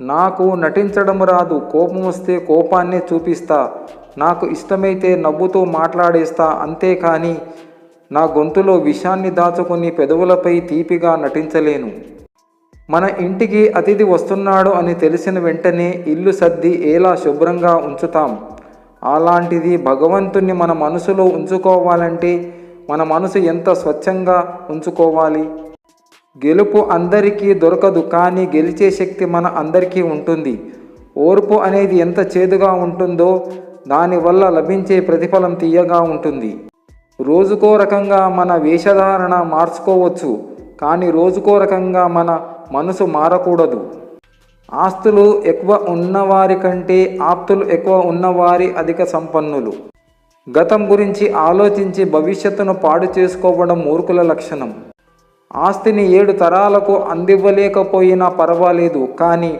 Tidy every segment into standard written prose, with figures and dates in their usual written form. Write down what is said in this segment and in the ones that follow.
నాకు నటించడం రాదు, కోపం వస్తే కోపాన్నే చూపిస్తా, నాకు ఇష్టమైతే నవ్వుతూ మాట్లాడేస్తా, అంతేకాని నా గొంతులో విషాన్ని దాచుకుని పెదవులపై తీపిగా నటించలేను. మన ఇంటికి అతిథి వస్తున్నాడు అని తెలిసిన వెంటనే ఇల్లు సర్ది ఎలా శుభ్రంగా ఉంచుతాం, అలాంటిది భగవంతుణ్ణి మన మనసులో ఉంచుకోవాలంటే మన మనసు ఎంత స్వచ్ఛంగా ఉంచుకోవాలి. గెలుపు అందరికీ దొరకదు, కానీ గెలిచే శక్తి మన అందరికీ ఉంటుంది. ఓర్పు అనేది ఎంత చేదుగా ఉంటుందో దానివల్ల లభించే ప్రతిఫలం తీయగా ఉంటుంది. రోజుకో రకంగా మన వేషధారణ మార్చుకోవచ్చు, కానీ రోజుకో రకంగా మన మనసు మారకూడదు. ఆస్తులు ఎక్కువ ఉన్నవారి కంటే ఆప్తులు ఎక్కువ ఉన్నవారి అధిక సంపన్నులు. గతం గురించి ఆలోచించి భవిష్యత్తును పాడు చేసుకోవడం మూర్ఖుల లక్షణం. ఆస్తిని 7 తరాలకు అందివ్వలేకపోయినా పర్వాలేదు, కానీ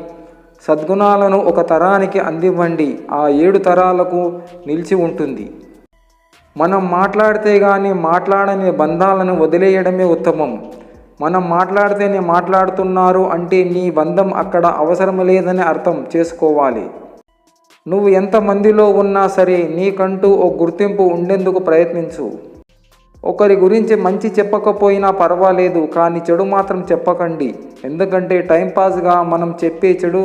సద్గుణాలను ఒక తరానికి అందివ్వండి, ఆ 7 తరాలకు నిలిచి ఉంటుంది. మనం మాట్లాడితే కానీ మాట్లాడని బంధాలను వదిలేయడమే ఉత్తమం. మనం మాట్లాడితేనే మాట్లాడుతున్నారు అంటే నీ బంధం అక్కడ అవసరం లేదని అర్థం చేసుకోవాలి. నువ్వు ఎంతమందిలో ఉన్నా సరే నీకంటూ ఒక గుర్తింపు ఉండేందుకు ప్రయత్నించు. ఒకరి గురించి మంచి చెప్పకపోయినా పర్వాలేదు, కానీ చెడు మాత్రం చెప్పకండి. ఎందుకంటే టైంపాస్గా మనం చెప్పే చెడు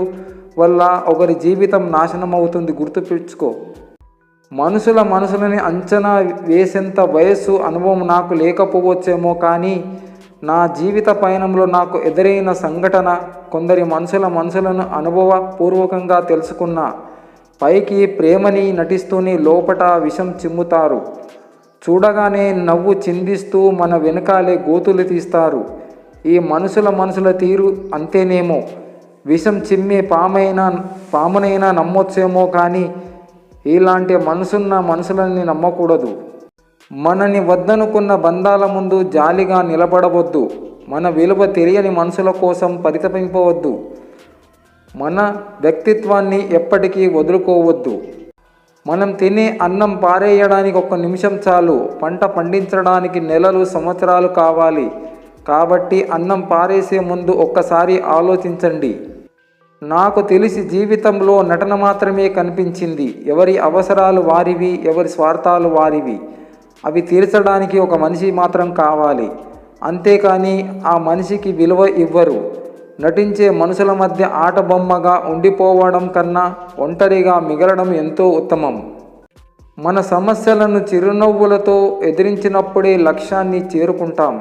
వల్ల ఒకరి జీవితం నాశనం అవుతుంది. గుర్తుపెట్టుకో. మనసులని అంచనా వేసేంత వయస్సు అనుభవం నాకు లేకపోవచ్చేమో, కానీ నా జీవిత పయనంలో నాకు ఎదురైన సంఘటన కొందరి మనసులను అనుభవపూర్వకంగా తెలుసుకున్నా. పైకి ప్రేమని నటిస్తూనే లోపట విషం చిమ్ముతారు. చూడగానే నవ్వు చిందిస్తూ మన వెనకాలే గోతులు తీస్తారు. ఈ మనుషుల తీరు అంతేనేమో. విషం చిమ్మే పామునైనా నమ్మొచ్చేమో, కానీ ఇలాంటి మనుషులని నమ్మకూడదు. మనని వద్దనుకున్న బంధాల ముందు జాలిగా నిలబడవద్దు. మన విలువ తెలియని మనుషుల కోసం పరితపింపవద్దు. మన వ్యక్తిత్వాన్ని ఎప్పటికీ వదులుకోవద్దు. మనం తినే అన్నం పారేయడానికి 1 నిమిషం చాలు, పంట పండించడానికి నెలలు సంవత్సరాలు కావాలి. కాబట్టి అన్నం పారేసే ముందు ఒక్కసారి ఆలోచించండి. నాకు తెలిసి జీవితంలో నటన మాత్రమే కనిపించింది. ఎవరి అవసరాలు వారివి, ఎవరి స్వార్థాలు వారివి. అవి తీర్చడానికి ఒక మనిషి మాత్రం కావాలి, అంతేకాని ఆ మనిషికి విలువ ఇవ్వరు. నటించే మనుషుల మధ్య ఆట బొమ్మగా ఉండిపోవడం కన్నా ఒంటరిగా మిగలడం ఎంతో ఉత్తమం. మన సమస్యలను చిరునవ్వులతో ఎదిరించినప్పుడే లక్ష్యాన్ని చేరుకుంటాం.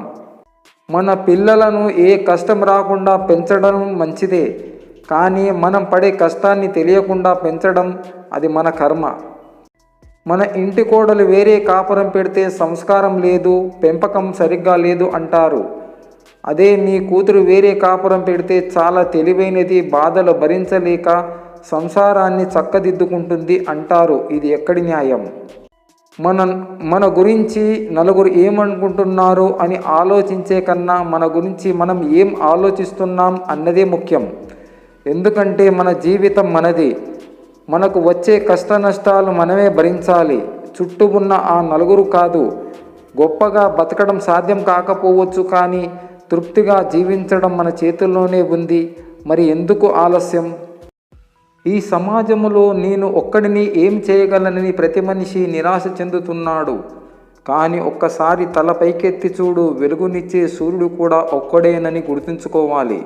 మన పిల్లలను ఏ కష్టం రాకుండా పెంచడం మంచిదే, కానీ మనం పడే కష్టాన్ని తెలియకుండా పెంచడం అది మన కర్మ. మన ఇంటి కోడలు వేరే కాపురం పెడితే సంస్కారం లేదు, పెంపకం సరిగ్గా లేదు అంటారు. అదే నీ కూతురు వేరే కాపురం పెడితే చాలా తెలివైనది, బాధలు భరించలేక సంసారాన్ని చక్కదిద్దుకుంటుంది అంటారు. ఇది ఎక్కడి న్యాయం? మన గురించి నలుగురు ఏమనుకుంటున్నారు అని ఆలోచించే కన్నా మన గురించి మనం ఏం ఆలోచిస్తున్నాం అన్నదే ముఖ్యం. ఎందుకంటే మన జీవితం మనది. మనకు వచ్చే కష్ట నష్టాలు మనమే భరించాలి, చుట్టూ ఉన్న ఆ నలుగురు కాదు. గొప్పగా బతకడం సాధ్యం కాకపోవచ్చు, కానీ తృప్తిగా జీవించడం మన చేతుల్లోనే ఉంది. మరి ఎందుకు ఆలస్యం? ఈ సమాజంలో నేను ఒక్కడిని ఏం చేయగలనని ప్రతి మనిషి నిరాశ చెందుతున్నాడు. కానీ ఒక్కసారి తల పైకెత్తి చూడు, వెలుగునిచ్చే సూర్యుడు కూడా ఒక్కడేనని గుర్తుంచుకోవాలి.